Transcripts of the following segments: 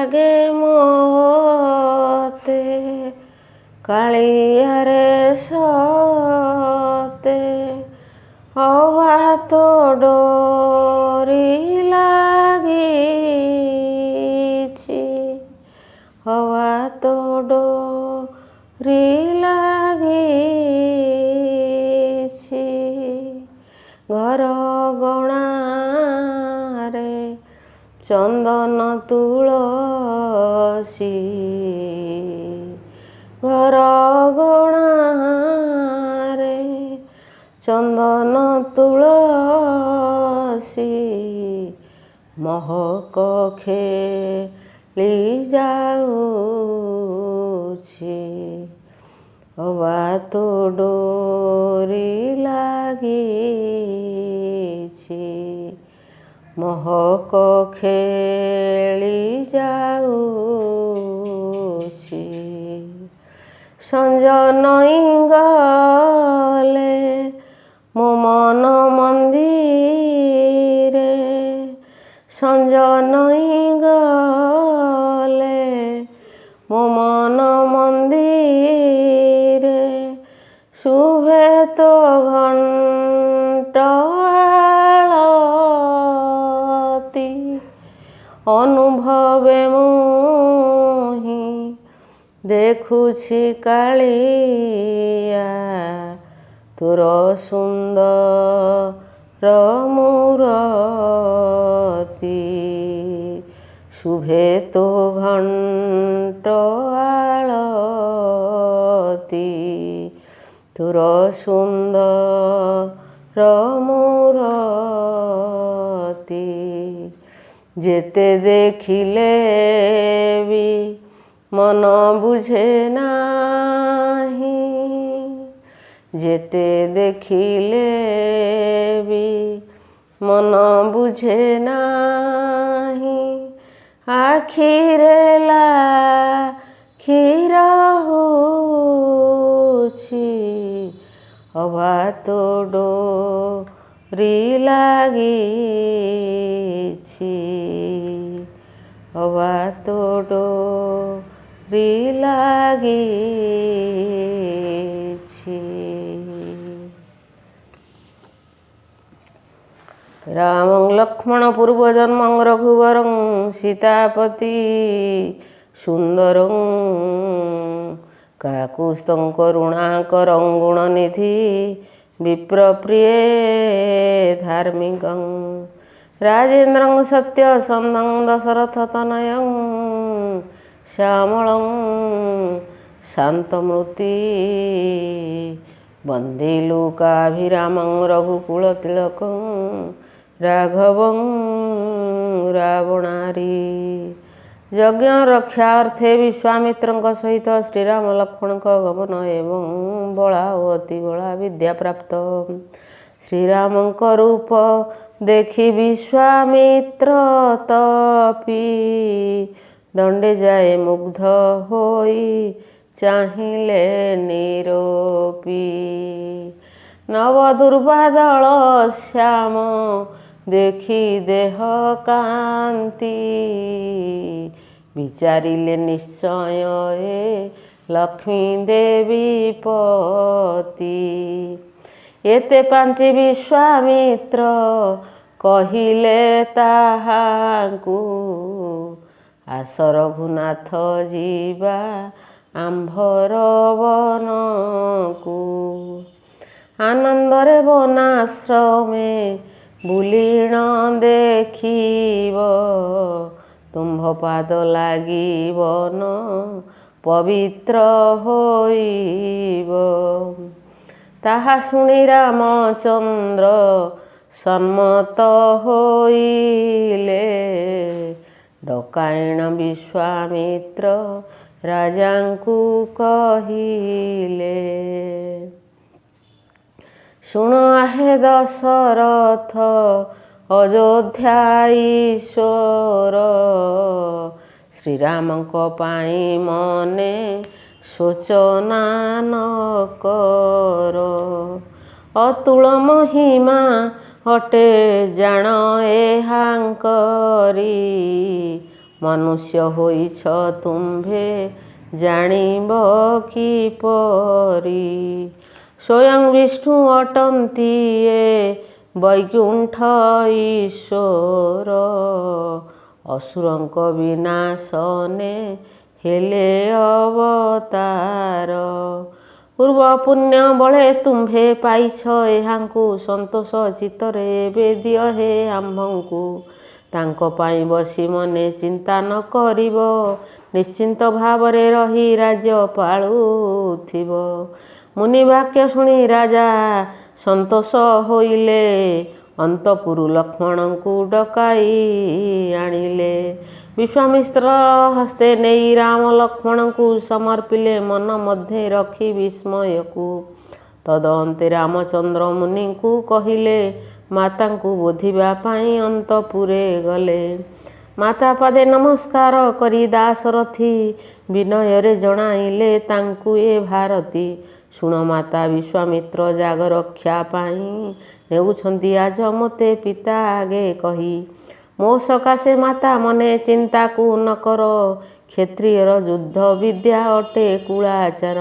लागे मोते कालियारे सते हवा तो डोरी लागिछि हवा तो डोरी लागिछि घर गणारे चंदन तुलसी घर गणारे चंदन तुलसी महक खेली जाऊछि हवा तो डोरी लागिछि महक खेली जाऊछि संज नई गले मो मन मंदिरे संज नई गले मो मन मंदिरे शुभे तो घंट आलती अनुभवे मोहि देखुछि कालिया तोर सुंदर मूरति शुभे तो घंट आलती तोर सुंदर मूरति जेते देखिले भी मन बुझे नाही जेते देखिले भी मन बुझे नाही आखिरे लाखि रहुछि हवा तो डोरी लागिछि हवा तो डोरी लागिछि रामं लक्ष्मण पूर्वजन्मं रघुवरं सीतापति सुंदरं काकुस्तं करुणाकरं गुणनिधि विप्रप्रिये धार्मिकं राजेन्द्रं सत्यसन्धं दशरथतनयं श्यामलं शान्तमूर्ति वन्दे लोकाभिरामं रघुकुलतिलकं राघवं रावणारी यज्ञ रक्षार्थे विश्वामित्रଙ୍କ सहित श्रीराम लक्ष्मणଙ୍କ गमन एवं बला ओ अति बला विद्या प्राप्त श्रीरामଙ୍କ रूप देखि विश्वामित्र तपी दंडे जाए मुग्ध होई चाहिले निरोपी नव दुर्बादल श्याम देखी देह कांति विचारिले निश्चय ए लक्ष्मी देवी पति एते पांचि विश्वामित्र कहिले ताहांकु आस रघुनाथ जीवा आंभर वनकु आनंदरे वनाश्रमे बुलीण देखिब तुम्भ पाद लागिबन पवित्र होइब ताहा शुणी रामचंद्र सम्मत होइले डकायण विश्वामित्र राजांकु कहिले शुण आहे दशरथ अयोध्या ईश्वर श्रीरामଙ୍କ ପାଇଁ ମନେ शोचना न कर अतुल महिमा हटे जान एहांकरी ମନୁଷ୍ୟ ହୋଇଛ ତୁମ୍ଭେ ଜାଣିବ କିପରି। ସ୍ୱୟଂ ବିଷ୍ଣୁ ଅଟନ୍ତି ଏ ବୈକୁଣ୍ଠ ଈଶ୍ୱର। ଅସୁରଙ୍କ ବିନାଶନେ ହେଲେ ଅବତାର। ପୂର୍ବ ପୁଣ୍ୟ ବଳେ ତୁମ୍ଭେ ପାଇଛ ଏହାଙ୍କୁ ସନ୍ତୋଷ ଚିତ୍ତରେ ଏବେ ଦିଅ ହେ ଆମ୍ଭଙ୍କୁ। ତାଙ୍କ ପାଇଁ ବସି ମନେ ଚିନ୍ତା ନ କରିବ ନିଶ୍ଚିନ୍ତ ଭାବରେ ରହି ରାଜ୍ୟ ପାଳୁଥିବ। ମୁନି ବାକ୍ୟ ଶୁଣି ରାଜା ସନ୍ତୋଷ ହୋଇଲେ ଅନ୍ତପୁରୁ ଲକ୍ଷ୍ମଣଙ୍କୁ ଡକାଇ ଆଣିଲେ। ବିଶ୍ୱାମିତ୍ର ହସ୍ତେ ନେଇ ରାମ ଲକ୍ଷ୍ମଣଙ୍କୁ ସମର୍ପିଲେ ମନ ମଧ୍ୟରେ ରଖି ବିସ୍ମୟକୁ। ତଦନ୍ତେ ରାମଚନ୍ଦ୍ର ମୁନିଙ୍କୁ କହିଲେ ମାତାଙ୍କୁ ବୋଧିବା ପାଇଁ ଅନ୍ତପୁରେ ଗଲେ। ମାତା ପାଦେ ନମସ୍କାର କରି ଦାଶରଥୀ ବିନୟରେ ଜଣାଇଲେ ତାଙ୍କୁ ଏ ଭାରତୀ। ଶୁଣ ମାତା ବିଶ୍ୱାମିତ୍ର ଜାଗ ରକ୍ଷା ପାଇଁ ନେଉଛନ୍ତି ଆଜ ମୋତେ ପିତା ଆଗେ କହି। ମୋ ସକାଶେ ମାତା ମନେ ଚିନ୍ତାକୁ ନ କର କ୍ଷତ୍ରିୟର ଯୁଦ୍ଧ ବିଦ୍ୟା ଅଟେ କୁଳାଚାର।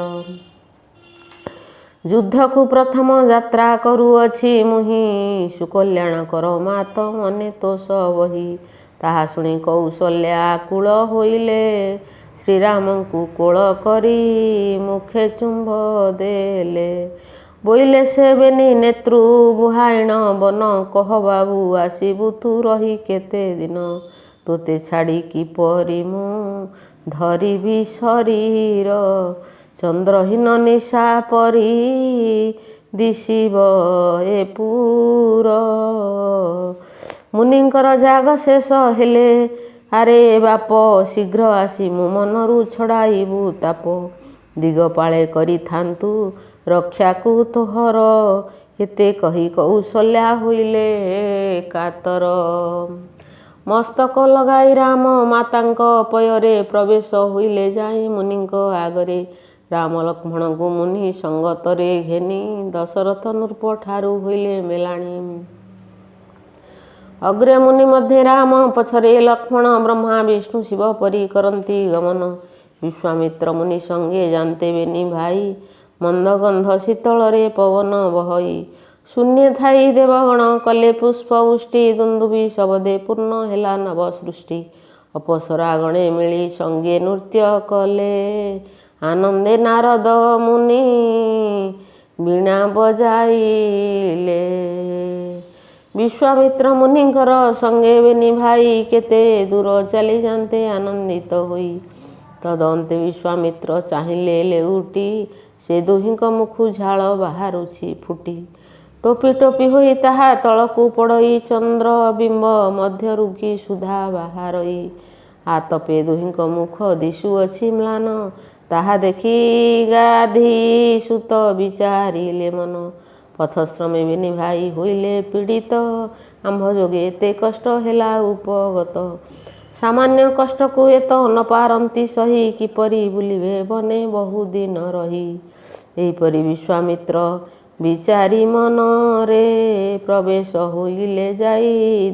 ଯୁଦ୍ଧକୁ ପ୍ରଥମ ଯାତ୍ରା କରୁଅଛି ମୁହିଁ ସୁକଲ୍ୟାଣ କର ମାତ ମନେ ତୋଷ ବହି। ତାହା ଶୁଣି କୌଶଲ୍ୟା ଆକୁଳ ହୋଇଲେ ଶ୍ରୀରାମଙ୍କୁ କୋଳ କରି ମୁଖେ ଚୁମ୍ବ ଦେଲେ। ବୋଇଲେ ସେ ବେନି ନେତୃ ବୁହାଇଣ ବନ କହ ବାବୁ ଆସିବୁ ତୁ ରହି କେତେ ଦିନ। ତୋତେ ଛାଡ଼ି କିପରି ମୁଁ ଧରିବି ଶରୀର। ଚନ୍ଦ୍ରହୀନ ନିଶା ପରି ଦିଶିବ ଏ ପୁର। ମୁନିଙ୍କର ଯାଗ ଶେଷ ହେଲେ ଆରେ ବାପ ଶୀଘ୍ର ଆସି ମୋ ମନରୁ ଛଡ଼ାଇବୁ ତାପ। ଦିଗପାଳେ କରିଥାନ୍ତୁ ରକ୍ଷାକୁ ତୋହର। ଏତେ କହି କୌଶଲ୍ୟା ହୋଇଲେ କାତର। ମସ୍ତକ ଲଗାଇ ରାମ ମାତାଙ୍କ ପୟରେ ପ୍ରବେଶ ହୋଇଲେ ଯାଇ ମୁନିଙ୍କ ଆଗରେ। ରାମ ଲକ୍ଷ୍ମଣଙ୍କୁ ମୁନି ସଙ୍ଗତରେ ଘେନି ଦଶରଥ ନୃପ ଠାରୁ ହୋଇଲେ ମେଲାଣି। ଅଗ୍ରେ ମୁନି ମଧ୍ୟ ରାମ ପଛରେ ଲକ୍ଷ୍ମଣ ବ୍ରହ୍ମା ବିଷ୍ଣୁ ଶିବ ପରି କରନ୍ତି ଗମନ। ବିଶ୍ୱାମିତ୍ର ମୁନି ସଙ୍ଗେ ଜାନ୍ତେ ବେନି ଭାଇ ମନ୍ଦ ଗନ୍ଧ ଶୀତଳରେ ପବନ ବହଇ। ଶୂନ୍ୟ ଥାଇ ଦେବଗଣ କଲେ ପୁଷ୍ପ ବୃଷ୍ଟି ଦୁନ୍ଦୁଭି ଶବଦେ ପୂର୍ଣ୍ଣ ହେଲା ନବ ସୃଷ୍ଟି। ଅପସରା ଗଣେ ମିଳି ସଙ୍ଗେ ନୃତ୍ୟ କଲେ ଆନନ୍ଦେ ନାରଦ ମୁନି ବୀଣା ବଜାଇଲେ। ବିଶ୍ୱାମିତ୍ର ମୁନିଙ୍କର ସଙ୍ଗେ ବେନି ଭାଇ କେତେ ଦୂର ଚାଲି ଯାନ୍ତେ ଆନନ୍ଦିତ ହୋଇ। ତଦନ୍ତେ ବିଶ୍ୱାମିତ୍ର ଚାହିଁଲେ ଲେଉଟି ସେ ଦୁହିଁଙ୍କ ମୁଖୁ ଝାଳ ବାହାରୁଛି ଫୁଟି। ଟୋପି ଟୋପି ହୋଇ ତାହା ତଳକୁ ପଡ଼ଇ ଚନ୍ଦ୍ର ବିମ୍ବ ମଧ୍ୟରୁ କି ସୁଧା ବାହାରଇ। ଆତପେ ଦୁହିଁଙ୍କ ମୁଖ ଦିଶୁଅଛି ମ୍ଳାନ ତାହା ଦେଖି ଗାଧି ସୁତ ବିଚାରିଲେ ମନ। ପଥଶ୍ରମେ ବେନି ଭାଇ ହୋଇଲେ ପୀଡ଼ିତ ଆମ୍ଭ ଯୋଗେ ଏତେ କଷ୍ଟ ହେଲା ଉପଗତ। ସାମାନ୍ୟ କଷ୍ଟକୁ ଏତ ନ ପାରନ୍ତି ସହି କିପରି ବୁଲିବେ ବନେ ବହୁଦିନ ରହି। ଏହିପରି ବିଶ୍ୱାମିତ୍ର ବିଚାରି ମନରେ ପ୍ରବେଶ ହୋଇଲେ ଯାଇ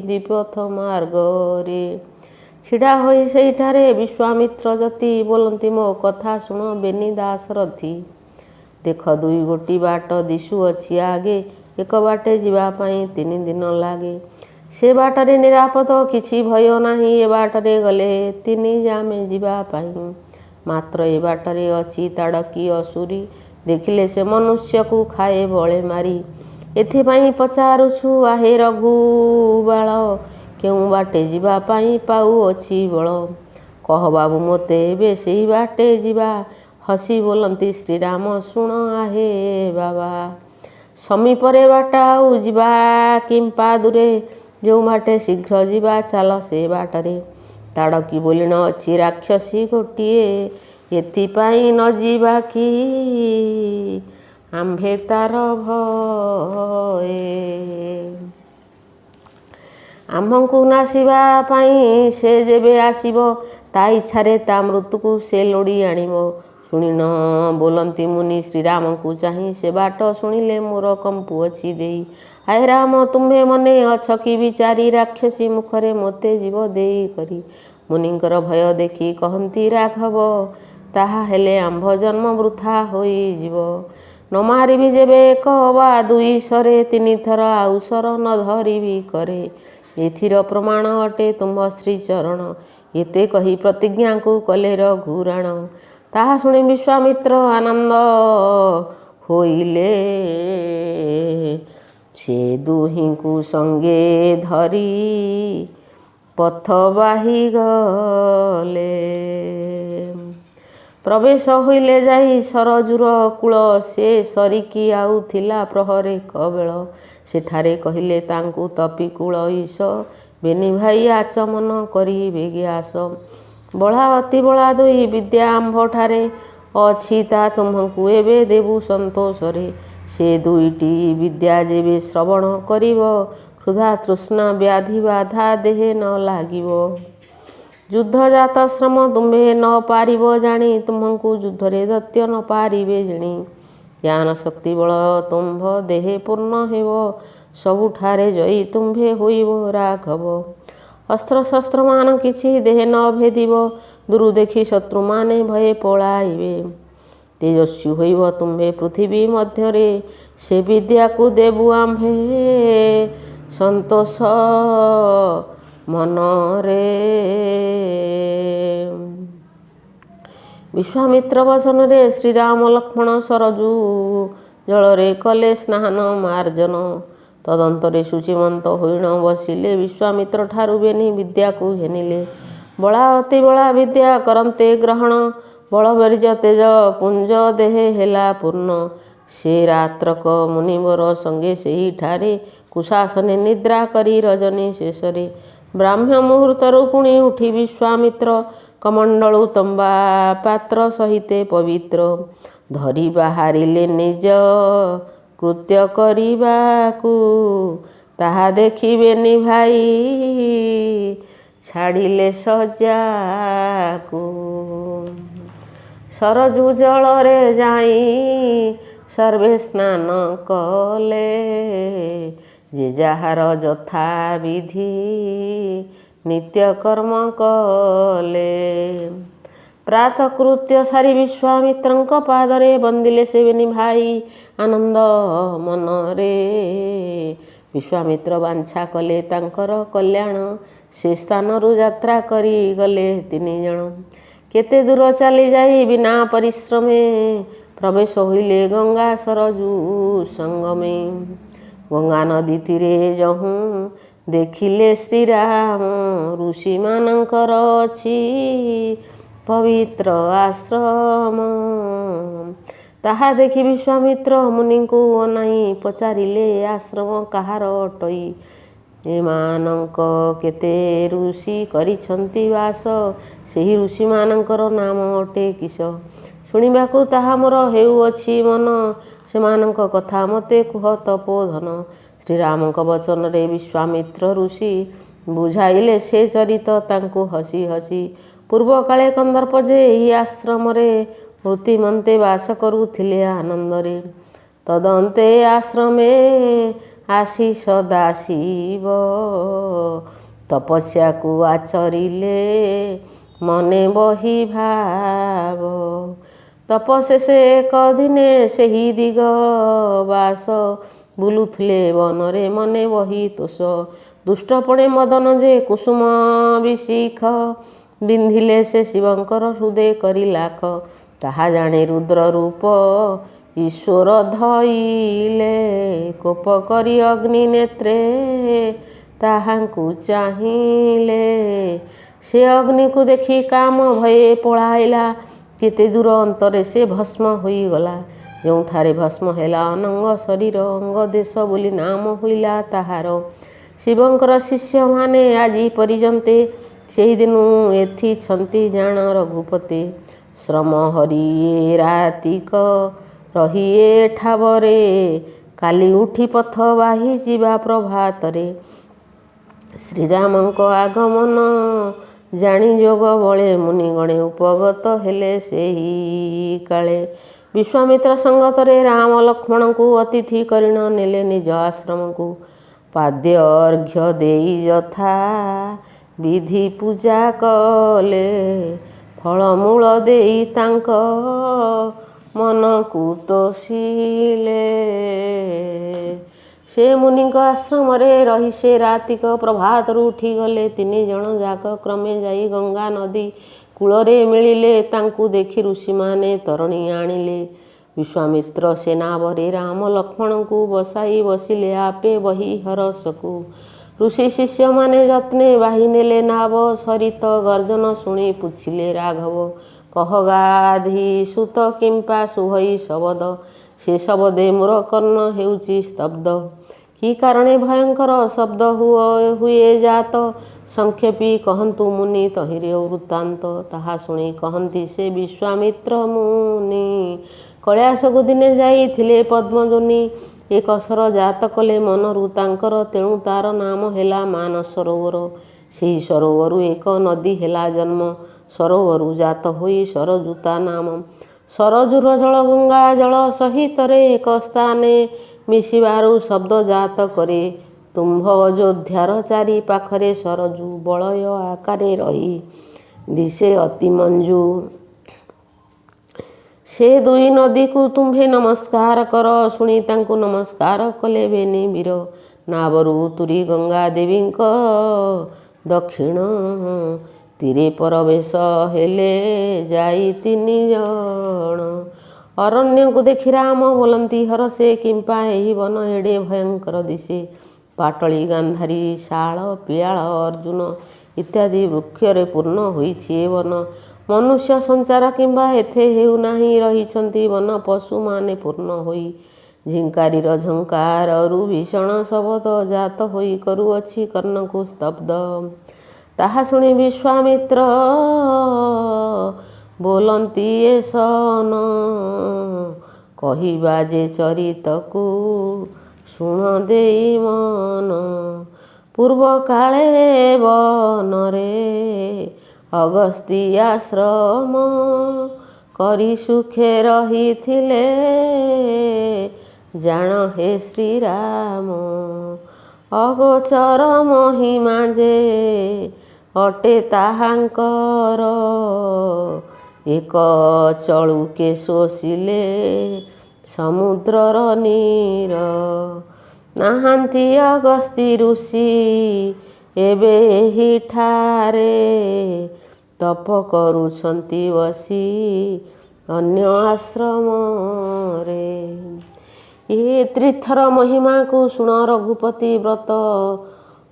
ଦ୍ୱିପଥ ମାର୍ଗରେ। ଛିଡ଼ା ହୋଇ ସେଇଠାରେ ବିଶ୍ୱାମିତ୍ର ଯତି ବୋଲନ୍ତି ମୋ କଥା ଶୁଣ ବେନି ଦାଶରଥୀ। ଦେଖ ଦୁଇ ଗୋଟି ବାଟ ଦିଶୁଅଛି ଆଗେ ଏକ ବାଟେ ଯିବା ପାଇଁ 3 ଦିନ ଲାଗେ। ସେ ବାଟରେ ନିରାପଦ କିଛି ଭୟ ନାହିଁ ଏ ବାଟରେ ଗଲେ 3 ଯାମେ ଯିବା ପାଇଁ। ମାତ୍ର ଏ ବାଟରେ ଅଛି ତାଡ଼କୀ ଅସୁରୀ ଦେଖିଲେ ସେ ମନୁଷ୍ୟକୁ ଖାଏ ବଳେ ମାରି। ଏଥିପାଇଁ ପଚାରୁଛୁ ଆହେ ରଘୁବାଳ କେଉଁ ବାଟେ ଯିବା ପାଇଁ ପାଉଅଛି ବଳ। କହ ବାବୁ ମୋତେ ଏବେ ସେଇ ବାଟେ ଯିବା। ହସି ବୋଲନ୍ତି ଶ୍ରୀରାମ ଶୁଣ ଆହେ ବାବା। ସମୀପରେ ବାଟ ଆଉ ଯିବା କିମ୍ପା ଦୂରେ ଯେଉଁ ବାଟେ ଶୀଘ୍ର ଯିବା ଚାଲ ସେ ବାଟରେ। ତାଡ଼କୀ ବୋଲିଣ ଅଛି ରାକ୍ଷସୀ ଗୋଟିଏ ଏଥିପାଇଁ ନ ଯିବା କି ଆମ୍ଭେ ତାର ଭଏ। ଆମ୍ଭଙ୍କୁ ନାସିବା ପାଇଁ ସେ ଯେବେ ଆସିବ ତା ଇଚ୍ଛାରେ ତା ମୃତ୍ୟୁକୁ ସେ ଲୋଡ଼ି ଆଣିବ। ଶୁଣିନ ବୋଲନ୍ତି ମୁନି ଶ୍ରୀରାମଙ୍କୁ ଚାହିଁ ସେ ବାଟ ଶୁଣିଲେ ମୋର କମ୍ପୁଅଛି ଦେଇ। ହାୟ ରାମ ତୁମ୍ଭେ ମନେ ଅଛ କି ବିଚାରି ରାକ୍ଷସୀ ମୁଖରେ ମୋତେ ଜୀବ ଦେଇ କରି। ମୁନିଙ୍କର ଭୟ ଦେଖି କହନ୍ତି ରାଘବ, ତାହା ହେଲେ ଆମ୍ଭ ଜନ୍ମ ବୃଥା ହୋଇଯିବ। ନ ମାରିବି ଯେବେ ଏକ ବା ଦୁଇ ସରେ, ତିନିଥର ଆଉ ସର ନ ଧରିବି କରେ। ଏଥିର ପ୍ରମାଣ ଅଟେ ତୁମ୍ଭ ଶ୍ରୀଚରଣ। ଏତେ କହି ପ୍ରତିଜ୍ଞାକୁ କଲେ ରଘୁରାଣ। ତାହା ଶୁଣି ବିଶ୍ୱାମିତ୍ର ଆନନ୍ଦ ହୋଇଲେ, ସେ ଦୁହିଁଙ୍କୁ ସଙ୍ଗେ ଧରି ପଥ ବାହି ଗଲେ। ପ୍ରବେଶ ହୋଇଲେ ଯାଇ ସରଜୁର କୂଳ, ସେ ସରିକି ଆଉ ଥିଲା ପ୍ରହରେକ ବେଳ। ସେଠାରେ କହିଲେ ତାଙ୍କୁ ତପିକୁଳ ଈଶ, ବେନି ଭାଇ ଆଚମନ କରି ବେଗେ ଆସ। ବଳା ଅତି ବଳା ଦୁଇ ବିଦ୍ୟା ଆମ୍ଭଠାରେ ଅଛି, ତା ତୁମ୍ଭଙ୍କୁ ଏବେ ଦେବୁ ସନ୍ତୋଷରେ। ସେ ଦୁଇଟି ବିଦ୍ୟା ଯେବେ ଶ୍ରବଣ କରିବ, କ୍ଷୁଧା ତୃଷ୍ଣା ବ୍ୟାଧି ବାଧା ଦେହେ ନ ଲାଗିବ। ଯୁଦ୍ଧଜାତ ଶ୍ରମ ତୁମ୍ଭେ ନ ପାରିବ ଜାଣି, ତୁମ୍ଭଙ୍କୁ ଯୁଦ୍ଧରେ ଦୈତ୍ୟ ନ ପାରିବେ ଜିଣି। ଜ୍ଞାନ ଶକ୍ତି ବଳ ତୁମ୍ଭ ଦେହେ ପୂର୍ଣ୍ଣ ହେବ, ସବୁଠାରେ ଜୟୀ ତୁମ୍ଭେ ହୋଇବ ରାଘବ। ଅସ୍ତ୍ରଶସ୍ତ୍ରମାନ କିଛି ଦେହେ ନ ଭେଦିବ, ଦୂରୁ ଦେଖି ଶତ୍ରୁମାନେ ଭୟେ ପଳାଇବେ। ତେଜସ୍ୱୀ ହୋଇବ ତୁମ୍ଭେ ପୃଥିବୀ ମଧ୍ୟରେ, ସେ ବିଦ୍ୟାକୁ ଦେବୁ ଆମ୍ଭେ ସନ୍ତୋଷ ମନରେ। ବିଶ୍ୱାମିତ୍ର ବଚନରେ ଶ୍ରୀରାମ ଲକ୍ଷ୍ମଣ ସରଜୁ ଜଳରେ କଲେ ସ୍ନାନ ମାର୍ଜନ। ତଦନ୍ତରେ ଶୁଚିମନ୍ତ ହୋଇଣ ବସିଲେ, ବିଶ୍ୱାମିତ୍ର ଠାରୁ ବେନି ବିଦ୍ୟାକୁ ଘେନିଲେ। ବଳା ଅତି ବଳା ବିଦ୍ୟା କରନ୍ତେ ଗ୍ରହଣ, ବଳବୀର୍ଯ୍ୟ ତେଜ ପୁଞ୍ଜ ଦେହେ ହେଲା ପୂର୍ଣ୍ଣ। ସେ ରାତ୍ରକ ମୁନିବର ସଙ୍ଗେ ସେହିଠାରେ, କୁଶାସନେ ନିଦ୍ରା କରି ରଜନୀ ଶେଷରେ। ବ୍ରାହ୍ମ ମୁହୂର୍ତ୍ତରୁ ପୁଣି ଉଠି ବିଶ୍ୱାମିତ୍ର, କମଣ୍ଡଳୁ ତମ୍ବା ପାତ୍ର ସହିତେ ପବିତ୍ର। ଧରି ବାହାରିଲେ ନିଜ କୃତ୍ୟ କରିବାକୁ, ତାହା ଦେଖିବେନି ଭାଇ ଛାଡ଼ିଲେ ଶଯ୍ୟାକୁ। ସରଜୁ ଜଳରେ ଯାଇ ସର୍ବେ ସ୍ନାନ କଲେ, ଯେ ଯାହାର ଯଥା ବିଧି ନିତ୍ୟକର୍ମ କଲେ। ପ୍ରାତଃକୃତ୍ୟ ସାରି ବିଶ୍ୱାମିତ୍ରଙ୍କ ପାଦରେ, ବନ୍ଦିଲେ ସେ ବେନି ଭାଇ ଆନନ୍ଦ ମନରେ। ବିଶ୍ୱାମିତ୍ର ବାଞ୍ଛା କଲେ ତାଙ୍କର କଲ୍ୟାଣ, ସେ ସ୍ଥାନରୁ ଯାତ୍ରା କରି ଗଲେ ତିନି ଜଣ। କେତେ ଦୂର ଚାଲି ଯାଇ ବିନା ପରିଶ୍ରମେ, ପ୍ରବେଶ ହୋଇଲେ ଗଙ୍ଗା ସରଜୁ ସଙ୍ଗମେ। ଗଙ୍ଗା ନଦୀ ତୀରେ ଯହୁଁ ଦେଖିଲେ ଶ୍ରୀରାମ, ଋଷିମାନଙ୍କର ଅଛି ପବିତ୍ର ଆଶ୍ରମ। ତାହା ଦେଖି ବିଶ୍ୱାମିତ୍ର ମୁନିଙ୍କୁ ଅନାଇ ପଚାରିଲେ, ଆଶ୍ରମ କାହାର ଅଟଇ? ଏମାନଙ୍କ କେତେ ଋଷି କରିଛନ୍ତି ବାସ, ସେହି ଋଷିମାନଙ୍କର ନାମ ଅଟେ କିସ? ଶୁଣିବାକୁ ତାହା ମୋର ହେଉଅଛି ମନ, ସେମାନଙ୍କ କଥା ମୋତେ କୁହ ତପୋଧନ। ଶ୍ରୀରାମଙ୍କ ବଚନରେ ବିଶ୍ୱାମିତ୍ର ଋଷି, ବୁଝାଇଲେ ସେ ଚରିତ ତାଙ୍କୁ ହସି ହସି। ପୂର୍ବକାଳେ କନ୍ଦର୍ପ ଯେ ଏହି ଆଶ୍ରମରେ, ମୃତ୍ତିମନ୍ତେ ବାସ କରୁଥିଲେ ଆନନ୍ଦରେ। ତଦନ୍ତେ ଆଶ୍ରମେ ଆସି ସଦାଶିବ, ତପସ୍ୟାକୁ ଆଚରିଲେ ମନେ ବହି ଭାବ। ତପଶେଷେ ଏକ ଦିନେ ସେହି ଦିଗ ବାସ, ବୁଲୁଥିଲେ ବନରେ ମନେ ବହି ତୋଷ। ଦୁଷ୍ଟପଣେ ମଦନ ଯେ କୁସୁମ ବିଶିଖ, ବିନ୍ଧିଲେ ସେ ଶିବଙ୍କର ହୃଦୟ କରି ଲାଖ। ତାହା ଜାଣି ରୁଦ୍ର ରୂପ ଈଶ୍ୱର ଧଇଲେ, କୋପ କରି ଅଗ୍ନି ନେତ୍ରେ ତାହାଙ୍କୁ ଚାହିଁଲେ। ସେ ଅଗ୍ନିକୁ ଦେଖି କାମ ଭୟେ ପଳାଇଲା, କେତେ ଦୂର ଅନ୍ତରେ ସେ ଭସ୍ମ ହୋଇଗଲା। ଯେଉଁଠାରେ ଭସ୍ମ ହେଲା ଅନଙ୍ଗ ଶରୀର, ଅଙ୍ଗ ଦେଶ ବୋଲି ନାମ ହୋଇଲା ତାହାର। ଶିବଙ୍କର ଶିଷ୍ୟମାନେ ଆଜି ପର୍ଯ୍ୟନ୍ତେ, ସେହିଦିନୁ ଏଥିଛନ୍ତି ଜାଣ ରଘୁପତେ। ଶ୍ରମ ହରି ଏ ରାତିକ ରହି ଏ ଠାବରେ, କାଲି ଉଠି ପଥ ବାହି ଯିବା ପ୍ରଭାତରେ। ଶ୍ରୀରାମଙ୍କ ଆଗମନ ଜାଣି ଯୋଗ ବଳେ, ମୁନିଗଣେ ଉପଗତ ହେଲେ ସେହି କାଳେ। ବିଶ୍ୱାମିତ୍ର ସଙ୍ଗତରେ ରାମ ଲକ୍ଷ୍ମଣଙ୍କୁ ଅତିଥି କରିଣ ନେଲେ ନିଜ ଆଶ୍ରମକୁ। ପାଦ୍ୟ ଅର୍ଘ୍ୟ ଦେଇ ଯଥା ବିଧି ପୂଜା କଲେ ଫଳମୂଳ ଦେଇ ତାଙ୍କ ମନକୁ ତୋଷିଲେ। ସେ ମୁନିଙ୍କ ଆଶ୍ରମରେ ରହି ସେ ରାତିକ ପ୍ରଭାତରୁ ଉଠିଗଲେ। 3 ଜଣ ଯାକ କ୍ରମେ ଯାଇ ଗଙ୍ଗା ନଦୀ କୂଳରେ ମିଳିଲେ। ତାଙ୍କୁ ଦେଖି ଋଷିମାନେ ତରଣୀ ଆଣିଲେ। ବିଶ୍ୱାମିତ୍ର ସେନାବରେ ରାମ ଲକ୍ଷ୍ମଣଙ୍କୁ ବସାଇ ବସିଲେ ଆପେ ବହି ହରସକୁ। ଋଷି ଶିଷ୍ୟମାନେ ଯତ୍ନେ ବାହି ନେଲେ ନାବ। ସରିତ ଗର୍ଜନ ଶୁଣି ପୁଛିଲେ ରାଘବ, କହ ଗାଧିସୁତ କିମ୍ପା ଶୁଭଇ ଶବଦ। ସେ ଶବଦେ ମୋର କର୍ଣ୍ଣ ହେଉଛି ସ୍ତବ୍ଧ। କି କାରଣେ ଭୟଙ୍କର ଶବ୍ଦ ହୁଏ ଜାତ। ସଂକ୍ଷେପୀ କହନ୍ତୁ ମୁନି ତହିଁରେ ବୃତ୍ତାନ୍ତ। ତାହା ଶୁଣି କହନ୍ତି ସେ ବିଶ୍ୱାମିତ୍ର ମୁନି। କୈଳାସକୁ ଦିନେ ଯାଇଥିଲେ ପଦ୍ମଜନୀ। ଏ କସର ଜାତ କଲେ ମନରୁ ତାଙ୍କର। ତେଣୁ ତାର ନାମ ହେଲା ମାନସରୋବର। ସେହି ସରୋବରରୁ ଏକ ନଦୀ ହେଲା ଜନ୍ମ। ସରୋବରରୁ ଜାତ ହୋଇ ସରଜୁ ତା ନାମ। ସରଜୁର ଜଳ ଗଙ୍ଗା ଜଳ ସହିତରେ ଏକ ସ୍ଥାନେ ମିଶିବାରୁ ଶବ୍ଦ ଜାତ କରେ। ତୁମ୍ଭ ଅଯୋଧ୍ୟାର ଚାରି ପାଖରେ ସରଜୁ ବଳୟ ଆକାରେ ରହି ଦିଶେ ଅତି ମଞ୍ଜୁ। ସେ 2 ନଦୀକୁ ତୁମ୍ଭେ ନମସ୍କାର କର। ଶୁଣି ତାଙ୍କୁ ନମସ୍କାର କଲେ ବେନି ବୀର। ନାବରୁ ଉତୁରି ଗଙ୍ଗା ଦେବୀଙ୍କ ଦକ୍ଷିଣ ତୀରେ ପ୍ରବେଶ ହେଲେ ଯାଇ 3 ଜଣ। ଅରଣ୍ୟକୁ ଦେଖି ରାମ ବୋଲନ୍ତି ହରଷେ, କିମ୍ପା ଏହି ବନ ଏଡ଼େ ଭୟଙ୍କର ଦିଶେ। ପାଟଳୀ ଗାନ୍ଧାରୀ ଶାଳ ପିଆଳ ଅର୍ଜୁନ ଇତ୍ୟାଦି ବୃକ୍ଷରେ ପୂର୍ଣ୍ଣ ହୋଇଛି ଏ ବନ। ମନୁଷ୍ୟ ସଞ୍ଚାର କିମ୍ବା ଏଥେ ହେଉନାହିଁ। ରହିଛନ୍ତି ବନ ପଶୁମାନେ ପୂର୍ଣ୍ଣ ହୋଇ। ଝିଙ୍କାରୀର ଝଙ୍କାରରୁ ଭୀଷଣ ଶବଦ ଜାତ ହୋଇ କରୁଅଛି କର୍ଣ୍ଣକୁ ସ୍ତବ୍ଧ। ତାହା ଶୁଣି ବିଶ୍ୱାମିତ୍ର ବୋଲନ୍ତି ଏ ସନ। କହିବା ଯେ ଚରିତକୁ ଶୁଣ ଦେଇ ମନ। ପୂର୍ବ କାଳେ ବନରେ ଅଗସ୍ତୀ ଆଶ୍ରମ କରି ସୁଖେ ରହିଥିଲେ ଜାଣ ହେ ଶ୍ରୀରାମ। ଅଗୋଚର ମହିମା ଯେ ଅଟେ ତାହାଙ୍କର। ଏକ ଚଳୁକେ ଶୋଷିଲେ ସମୁଦ୍ରର ନୀର। ନାହାନ୍ତି ଅଗସ୍ତୀ ଋଷି ଏବେ ଏହିଠାରେ। ତପ କରୁଛନ୍ତି ବସି ଅନ୍ୟ ଆଶ୍ରମରେ। ଏ ତ୍ରିଥର ମହିମାକୁ ଶୁଣ ରଘୁପତି ବ୍ରତ।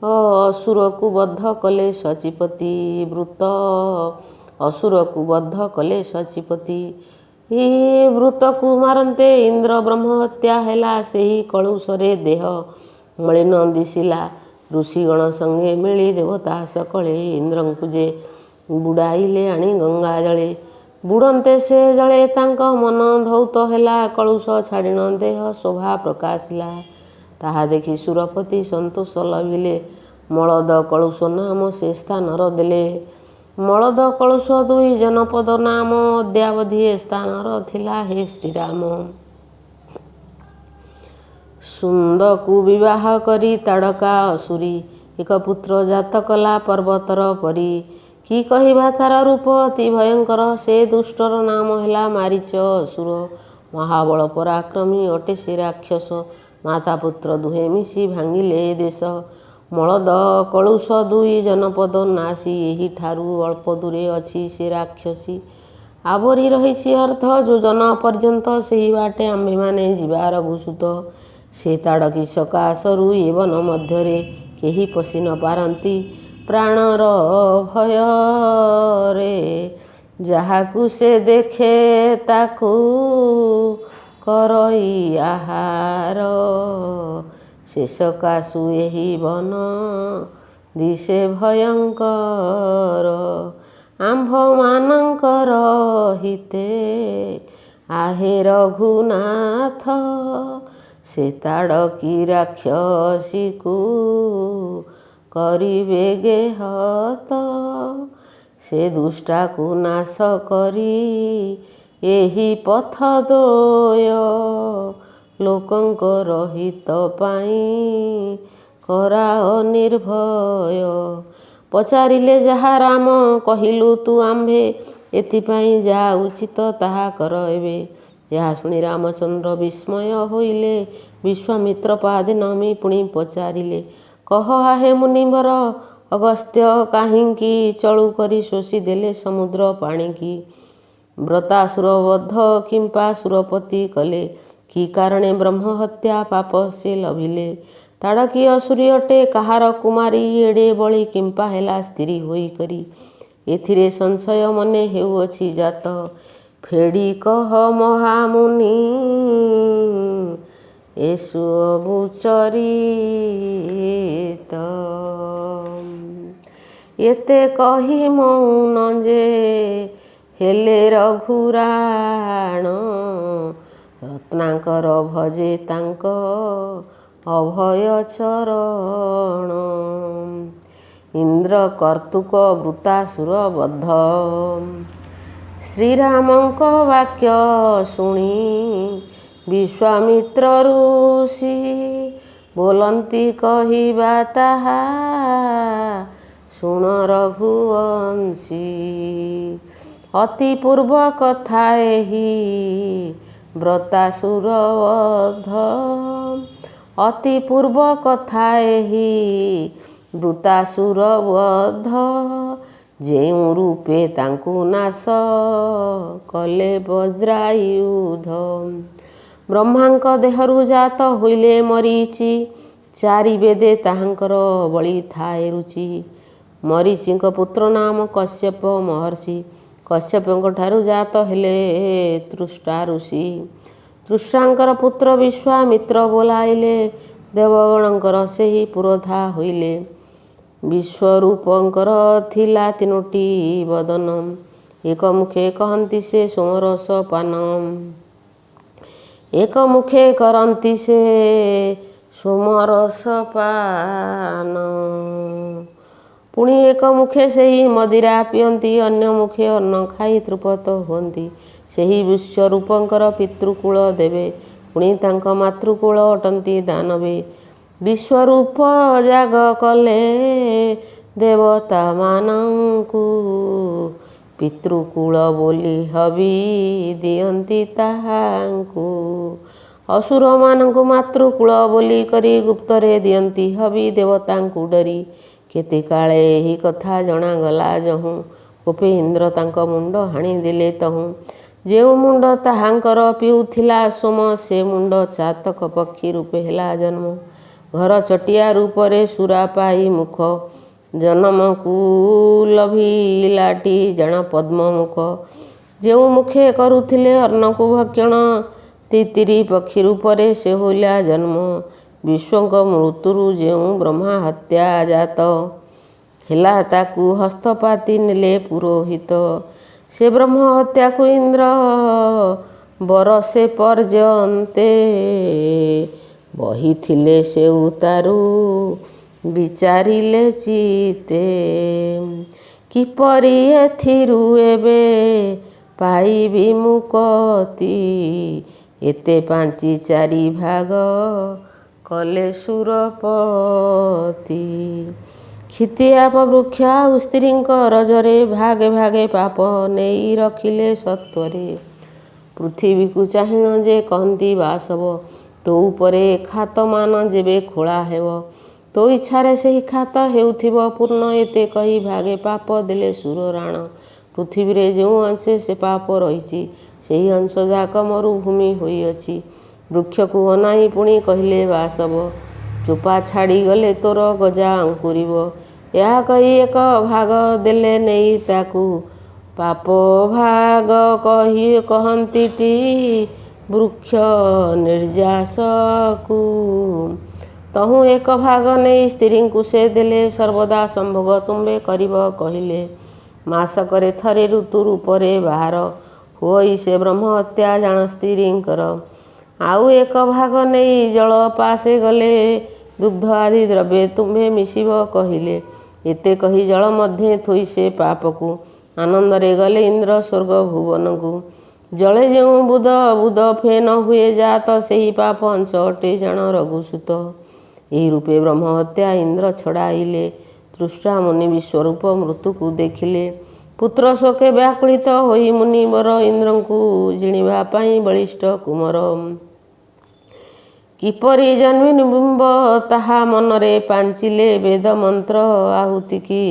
ଅସୁରକୁ ବଦ୍ଧ କଲେ ସଚିପତି ବୃତ। ଅସୁରକୁ ବଦ୍ଧ କଲେ ସଚିପତି। ଏ ବୃତକୁ ମାରନ୍ତେ ଇନ୍ଦ୍ର ବ୍ରହ୍ମ ହତ୍ୟା ହେଲା। ସେହି କଳୁଷରେ ଦେହ ମଳିନ ଦିଶିଲା। ଋଷିଗଣ ସଙ୍ଗେ ମିଳି ଦେବତା ସକଳେ ଇନ୍ଦ୍ରଙ୍କୁ ଯେ ବୁଡ଼ାଇଲେ ଆଣି ଗଙ୍ଗା ଜଳେ। ବୁଡ଼ନ୍ତେ ସେ ଜଳେ ତାଙ୍କ ମନ ଧୌତ ହେଲା। କଳୁଷ ଛାଡ଼ିଣ ଦେହ ଶୋଭା ପ୍ରକାଶିଲା। ତାହା ଦେଖି ସୁରପତି ସନ୍ତୋଷ ଲଭିଲେ। ମଳଦ କଳୁଷ ନାମ ସେ ସ୍ଥାନର ଦେଲେ। ମଳଦ କଳୁଷ 2 ଜନପଦ ନାମ। ଅଦ୍ୟାବଧି ଏ ସ୍ଥାନର ଥିଲା ହେ ଶ୍ରୀରାମ। ସୁନ୍ଦକୁ ବିବାହ କରି ତାଡ଼କା ଅସୁରୀ ଏକ ପୁତ୍ର ଜାତ କଲା ପର୍ବତର ପରି। କି କହିବା ତାର ରୂପ ଅତି ଭୟଙ୍କର। ସେ ଦୁଷ୍ଟର ନାମ ହେଲା ମାରିଚ ଅସୁର। ମହାବଳ ପରାକ୍ରମୀ ଅଟେ ସେ ରାକ୍ଷସ। ମାତା ପୁତ୍ର ଦୁହେଁ ମିଶି ଭାଙ୍ଗିଲେ ଏ ଦେଶ। ମଳଦ କଳୁଷ 2 ଜନପଦ ନାସି। ଏହିଠାରୁ ଅଳ୍ପ ଦୂରେ ଅଛି ସେ ରାକ୍ଷସୀ। ଆବରି ରହିଛି ଅର୍ଥ ଯୋଜନ ପର୍ଯ୍ୟନ୍ତ। ସେହି ବାଟେ ଆମ୍ଭେମାନେ ଯିବା ରଘୁସୂତ। ସେ ତାଡ଼କୀ ସକାଶରୁ ଏ ବନ ମଧ୍ୟରେ କେହି ପଶି ନ ପାରନ୍ତି ପ୍ରାଣର ଭୟରେ। ଯାହାକୁ ସେ ଦେଖେ ତାକୁ କରଇ ଆହାର। ସେ ସକାଶୁ ଏହି ବନ ଦିଶେ ଭୟଙ୍କର। ଆମ୍ଭମାନଙ୍କର ହିତେ ଆହେ ରଘୁନାଥ। ସେ ତାଡ଼କୀ ରାକ୍ଷସୀକୁ କରିବେ ଗେହତ। ସେ ଦୁଷ୍ଟାକୁ ନାଶ କରି ଏହି ପଥ ଦ୍ୱୟ। ଲୋକଙ୍କର ହିତ ପାଇଁ କରାଅ ନିର୍ଭୟ। ପଚାରିଲେ ଯାହା ରାମ କହିଲୁ ତୁ ଆମ୍ଭେ, ଏଥିପାଇଁ ଯାହା ଉଚିତ ତାହା କର ଏବେ। ଏହା ଶୁଣି ରାମଚନ୍ଦ୍ର ବିସ୍ମୟ ହୋଇଲେ। ବିଶ୍ୱାମିତ୍ର ପାଦେ ନମି ପୁଣି ପଚାରିଲେ, କହ ଆହେ ମୁନିବର, ଅଗସ୍ତ୍ୟ କାହିଁକି ଚଳୁ କରି ଶୋଷି ଦେଲେ ସମୁଦ୍ର ପାଣିକି? ବ୍ରତାସୁର ବଧ କିମ୍ପା ସୁରପତି କଲେ? କି କାରଣେ ବ୍ରହ୍ମହତ୍ୟା ପାପ ସେ ଲଭିଲେ? ତାଡ଼କୀ ଅସୁରୀ ଅଟେ କାହାର କୁମାରୀ, ଏଡ଼େ ବଳି କିମ୍ପା ହେଲା ସ୍ତ୍ରୀ ହୋଇକରି? ଏଥିରେ ସଂଶୟ ମନେ ହେଉଅଛି ଜାତ, ଫେଡ଼ି କହ ମହାମୁନି ଏସବୁ ଚରିତ। ଏତେ କହି ମୌନ ଯେ ହେଲେ ରଘୁରାଣ, ରତ୍ନାକର ଭଜେ ତାଙ୍କ ଅଭୟ ଚରଣ। ଇନ୍ଦ୍ର କର୍ତ୍ତୃକ ବୃତାସୁର ବଧ। ଶ୍ରୀରାମଙ୍କ ବାକ୍ୟ ଶୁଣି ବିଶ୍ୱାମିତ୍ର ଋଷି, ବୋଲନ୍ତି କହିବା ତାହା ଶୁଣ ରଘୁବଂଶୀ। ଅତି ପୂର୍ବ କଥା ଏହି ବ୍ରତାସୁର ବଧ, ଅତି ପୂର୍ବ କଥା ଏହି ବୃତାସୁର ବଧ। ଯେଉଁ ରୂପେ ତାଙ୍କୁ ନାଶ କଲେ ବଜ୍ରାୟୁଧ, ବ୍ରହ୍ମାଙ୍କ ଦେହରୁ ଜାତ ହୋଇଲେ ମରିଚି, ଚାରି ବେଦେ ତାହାଙ୍କର ବଳି ଥାଏ ରୁଚି। ମରିଚିଙ୍କ ପୁତ୍ର ନାମ କଶ୍ୟପ ମହର୍ଷି, କଶ୍ୟପଙ୍କ ଠାରୁ ଜାତ ହେଲେ ତୃଷ୍ଟା ଋଷି। ତୃଷ୍ଟାଙ୍କର ପୁତ୍ର ବିଶ୍ୱାମିତ୍ର ବୋଲାଇଲେ, ଦେବଗଣଙ୍କର ସେହି ପୁରୋଧା ହୋଇଲେ। ବିଶ୍ୱରୂପଙ୍କର ଥିଲା ତିନୋଟି ବଦନ, ଏକ ମୁଖେ କହନ୍ତି ସେ ସୋମରସ ପାନ, ଏକ ମୁଖେ କରନ୍ତି ସେ ସୋମରସ ପାନ। ପୁଣି ଏକ ମୁଖେ ସେହି ମଦିରା ପିଅନ୍ତି, ଅନ୍ୟ ମୁଖେ ଅନ୍ନ ଖାଇ ତୃପତ ହୁଅନ୍ତି। ସେହି ବିଶ୍ୱରୂପଙ୍କର ପିତୃକୁଳ ଦେବେ, ପୁଣି ତାଙ୍କ ମାତୃକୁଳ ଅଟନ୍ତି ଦାନବେ। ବିଶ୍ୱରୂପ ଯାଗ କଲେ ଦେବତାମାନଙ୍କୁ, ପିତୃକୁଳ ବୋଲି ହବି ଦିଅନ୍ତି ତାହାଙ୍କୁ। ଅସୁରମାନଙ୍କୁ ମାତୃକୁଳ ବୋଲି କରି ଗୁପ୍ତରେ ଦିଅନ୍ତି ହବି ଦେବତାଙ୍କୁ ଡରି। କେତେ କାଳେ ଏହି କଥା ଜଣାଗଲା ଯହୁଁ, କୋପେ ଇନ୍ଦ୍ର ତାଙ୍କ ମୁଣ୍ଡ ହାଣିଦେଲେ ତହୁଁ। ଯେଉଁ ମୁଣ୍ଡ ତାହାଙ୍କର ପିଉଥିଲା ସୋମ, ସେ ମୁଣ୍ଡ ଚାତକ ପକ୍ଷୀ ରୂପେ ହେଲା ଜନ୍ମ। ଘର ଚଟିଆ ରୂପରେ ସୁରା ପାଇ ମୁଖ, ଜନମକୁ ଲଭିଲାଟି ଜାଣ ପଦ୍ମମୁଖ। ଯେଉଁ ମୁଖେ କରୁଥିଲେ ଅନ୍ନକୁ ଭକ୍ଷଣ, ତିତିରି ପକ୍ଷୀ ରୂପରେ ସେ ହୋଇଲା ଜନ୍ମ। ବିଶ୍ୱଙ୍କ ମୃତ୍ୟୁରୁ ଯେଉଁ ବ୍ରହ୍ମା ହତ୍ୟା ଜାତ ହେଲା, ତାକୁ ହସ୍ତପାତି ନେଲେ ପୁରୋହିତ। ସେ ବ୍ରହ୍ମ ହତ୍ୟାକୁ ଇନ୍ଦ୍ର ବରଷେ ପର୍ଯ୍ୟନ୍ତେ ବହିଥିଲେ ସେ ଉତାରୁ ବିଚାରିଲେ ଚିତେ। କିପରି ଏଥିରୁ ଏବେ ପାଇବି ମୁକତି, ଏତେ ପାଞ୍ଚି ଚାରି ଭାଗ କଲେ ସୁରପତି। କ୍ଷିତିଆପ ବୃକ୍ଷ ଆଉ ସ୍ତ୍ରୀଙ୍କ ରଜରେ, ଭାଗେ ଭାଗେ ପାପ ନେଇ ରଖିଲେ ସତ୍ୱରେ। ପୃଥିବୀକୁ ଚାହିଁଣ ଯେ କହନ୍ତି ବାସବ, ତୋ ଉପରେ ଖାତମାନ ଯେବେ ଖୋଳା ହେବ, ତୋ ଇଚ୍ଛାରେ ସେହି ଖାତ ହେଉଥିବ ପୂର୍ଣ୍ଣ। ଏତେ କହି ଭାଗେ ପାପ ଦେଲେ ସୁର ରାଣ। ପୃଥିବୀରେ ଯେଉଁ ଅଂଶେ ସେ ପାପ ରହିଛି, ସେହି ଅଂଶ ଯାକ ମରୁଭୂମି ହୋଇଅଛି। ବୃକ୍ଷକୁ ଅନାଇ ପୁଣି କହିଲେ ବାସବ, ଚୋପା ଛାଡ଼ିଗଲେ ତୋର ଗଜା ଅଙ୍କୁରିବ। ଏହା କହି ଏକ ଭାଗ ଦେଲେ ନେଇ ତାକୁ ପାପ ଭାଗ କହନ୍ତିଟି ବୃକ୍ଷ ନିର୍ଯାସକୁ। ତହୁଁ ଏକ ଭାଗ ନେଇ ସ୍ତ୍ରୀଙ୍କୁ ସେ ଦେଲେ, ସର୍ବଦା ସମ୍ଭୋଗ ତୁମ୍ଭେ କରିବ କହିଲେ। ମାସକରେ ଥରେ ଋତୁ ରୂପରେ ବାହାର, ହୁଅଇ ସେ ବ୍ରହ୍ମ ହତ୍ୟା ଜାଣ ସ୍ତ୍ରୀଙ୍କର। ଆଉ ଏକ ଭାଗ ନେଇ ଜଳ ପାଶେ ଗଲେ, ଦୁଗ୍ଧ ଆଦି ଦ୍ରବ୍ୟ ତୁମ୍ଭେ ମିଶିବ କହିଲେ। ଏତେ କହି ଜଳ ମଧ୍ୟେ ଥୋଇ ସେ ପାପକୁ, ଆନନ୍ଦରେ ଗଲେ ଇନ୍ଦ୍ର ସ୍ୱର୍ଗ ଭୁବନକୁ। ଜଳେ ଯେଉଁ ବୁଦ ବୁଦ ଫେନ ହୁଏ ଜାତ, ସେହି ପାପ ଅଂଶ ଅଟେ ଜାଣ ରଘୁସୂତ। ଏହି ରୂପେ ବ୍ରହ୍ମ ହତ୍ୟା ଇନ୍ଦ୍ର ଛଡ଼ାଇଲେ, ଦୃଷ୍ଟା ମୁନି ବିଶ୍ୱରୂପ ମୃତ୍ୟୁକୁ ଦେଖିଲେ। ପୁତ୍ର ଶୋକେ ବ୍ୟାକୁଳିତ ହୋଇ ମୁନିବର ଇନ୍ଦ୍ରଙ୍କୁ ଜିଣିବା ପାଇଁ ବଳିଷ୍ଠ କୁମର। କିପରି ଜନ୍ମିନିବିମ୍ବ ତାହା ମନରେ ପାଞ୍ଚିଲେ। ବେଦ ମନ୍ତ୍ର ଆହୁତିକି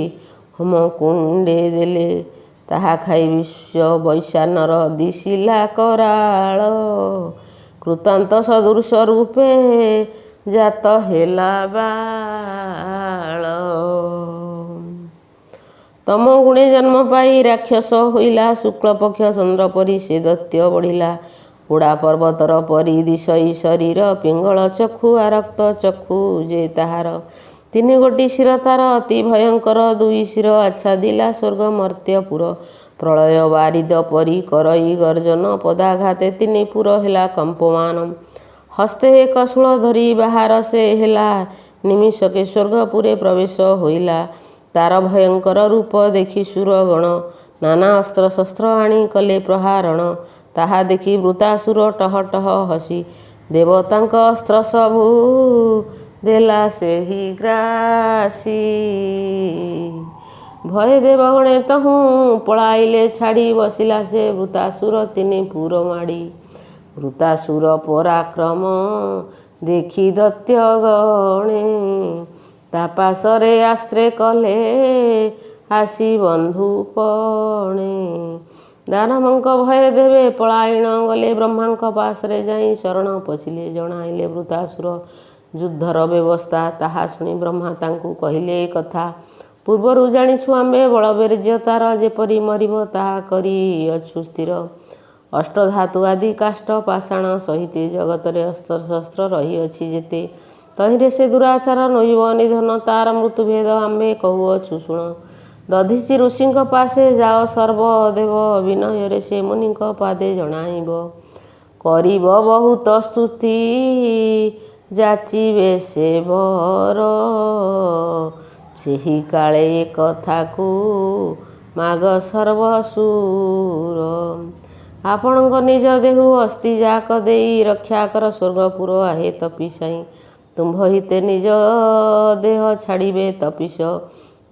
ହୋମ କୁଣ୍ଡେ ଦେଲେ। ତାହା ଖାଇ ବିଶ୍ୱ ବୈଶାନର ଦିଶିଲା କରାଳ। କୃତାନ୍ତ ସଦୃଶ ରୂପେ ଜାତ ହେଲା ବାଳ। ତମ ଗୁଣେ ଜନ୍ମ ପାଇ ରାକ୍ଷସ ହୋଇଲା। ଶୁକ୍ଳପକ୍ଷ ଚନ୍ଦ୍ର ପରି ସେ ଦୈତ୍ୟ ବଢ଼ିଲା। ପୋଡ଼ା ପର୍ବତର ପରି ଦିଶଇ ଶରୀର। ପିଙ୍ଗଳ ଚକ୍ଷୁ ଆରକ୍ତ ଚକ୍ଷୁ ଯେ ତାହାର। ତିନି ଗୋଟି ଶିର ତାର ଅତି ଭୟଙ୍କର। ଦୁଇ ଶିର ଆଚ୍ଛାଦିଲା ସ୍ୱର୍ଗ ମର୍ତ୍ତ୍ୟପୁର। ପ୍ରଳୟ ବାରିଦ ପରି କରଇ ଗର୍ଜନ। ପଦାଘାତେ ତିନି ପୁର ହେଲା କମ୍ପମାନ। ହସ୍ତେ ଏକ ଶୂଳ ଧରି ବାହାର ସେ ହେଲା। ନିମିଷକେ ସ୍ୱର୍ଗପୁରେ ପ୍ରବେଶ ହୋଇଲା। ତାର ଭୟଙ୍କର ରୂପ ଦେଖି ସୁରଗଣ ନାନା ଅସ୍ତ୍ର ଶସ୍ତ୍ର ଆଣି କଲେ ପ୍ରହାରଣ। ତାହା ଦେଖି ବୃତାସୁର ଟହ ଟହ ହସି ଦେବତାଙ୍କ ଅସ୍ତ୍ର ସବୁ ଦେଲା ସେହି ଗ୍ରାସୀ। ଭୟେ ଦେବଗଣେ ତହୁଁ ପଳାଇଲେ ଛାଡ଼ି। ବସିଲା ସେ ବୃତାସୁର ତିନି ପୁର ମାଡ଼ି। ବୃତାସୁର ପରାକ୍ରମ ଦେଖି ଦୈତ୍ୟଗଣେ ତା ପାଶରେ ଆଶ୍ରେ କଲେ ଆସି ବନ୍ଧୁପଣେ। ଦାନବଙ୍କ ଭୟ ଦେବେ ପଳାୟଣ ଗଲେ। ବ୍ରହ୍ମାଙ୍କ ପାଶରେ ଯାଇ ଶରଣ ପଶିଲେ। ଜଣାଇଲେ ବୃତାସୁର ଯୁଦ୍ଧର ବ୍ୟବସ୍ଥା। ତାହା ଶୁଣି ବ୍ରହ୍ମା ତାଙ୍କୁ କହିଲେ ଏ କଥା। ପୂର୍ବରୁ ଜାଣିଛୁ ଆମ୍ଭେ ବଳବୀର୍ଯ୍ୟ ତାର ଯେପରି ମରିବ ତାହା କରିଅଛୁ ସ୍ଥିର। ଅଷ୍ଟଧାତୁ ଆଦି କାଷ୍ଠ ପାଷାଣ ସହିତେ ଜଗତରେ ଅସ୍ତ୍ରଶସ୍ତ୍ର ରହିଅଛି ଯେତେ। ତହିଁରେ ସେ ଦୁରାଚାର ନୋଇବ ନିଧନ। ତାର ମୃତ୍ୟୁଭେଦ ଆମ୍ଭେ କହୁଅଛୁ ଶୁଣ। ଦଧିଚି ଋଷିଙ୍କ ପାଶେ ଯାଅ ସର୍ବଦେବ। ବିନୟରେ ସେ ମୁନିଙ୍କ ପାଦେ ଜଣାଇବ। କରିବ ବହୁତ ସ୍ତୁତି ଯାଚିବେ ସେ ବର। ସେହି କାଳେ ଏ କଥାକୁ ମାଗ ସର୍ବସୁର। ଆପଣଙ୍କ ନିଜ ଦେହୁ ଅସ୍ଥି ଯାକ ଦେଇ ରକ୍ଷା କର ସ୍ୱର୍ଗପୁର ଆହେ ତପିସାଇ। ତୁମ୍ଭ ହିତେ ନିଜ ଦେହ ଛାଡ଼ିବେ ତପିଶ।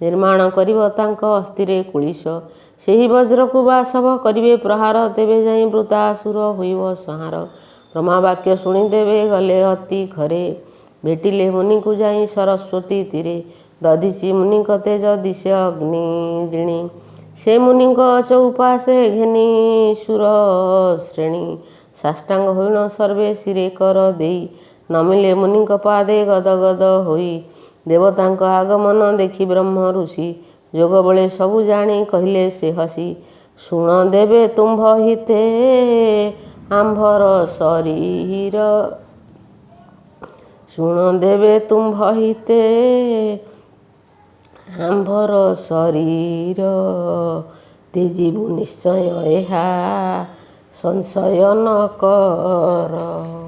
ନିର୍ମାଣ କରିବ ତାଙ୍କ ଅସ୍ଥିରେ କୁଳିଶ। ସେହି ବଜ୍ରକୁ ବାସବ କରିବେ ପ୍ରହାର। ତେବେ ଯାଇ ବୃତାସୁର ହୋଇବ ସଂହାର। ବ୍ରହ୍ମା ବାକ୍ୟ ଶୁଣି ଦେବେ ଗଲେ ଅତି ଘରେ। ଭେଟିଲେ ମୁନିଙ୍କୁ ଯାଇ ସରସ୍ୱତୀ ତୀରେ। ଦଧିଚି ମୁନିଙ୍କ ତେଜ ଦିଶେ ଅଗ୍ନି ଜିଣି। ସେ ମୁନିଙ୍କ ଚଉପାଶେ ଘେନି ସୁର ଶ୍ରେଣୀ। ସାଷ୍ଟାଙ୍ଗ ହୋଇଣ ସର୍ବେ ଶିରେ କର ଦେଇ। ନମିଲେ ମୁନିଙ୍କ ପାଦେ ଗଦ ଗଦ ହୋଇ। ଦେବତାଙ୍କ ଆଗମନ ଦେଖି ବ୍ରହ୍ମ ଋଷି। ଯୋଗ ବଳେ ସବୁ ଜାଣି କହିଲେ ସେ ହସି। ଶୁଣ ଦେବେ ତୁମ୍ଭ ହିତେ ଆମ୍ଭର ଶରୀର। ଶୁଣ ଦେବେ ତୁମ୍ଭ ହିତେ ଆମ୍ଭର ଶରୀର। ତ୍ୟଜିବୁ ନିଶ୍ଚୟ ଏହା ସଂଶୟ ନ କର।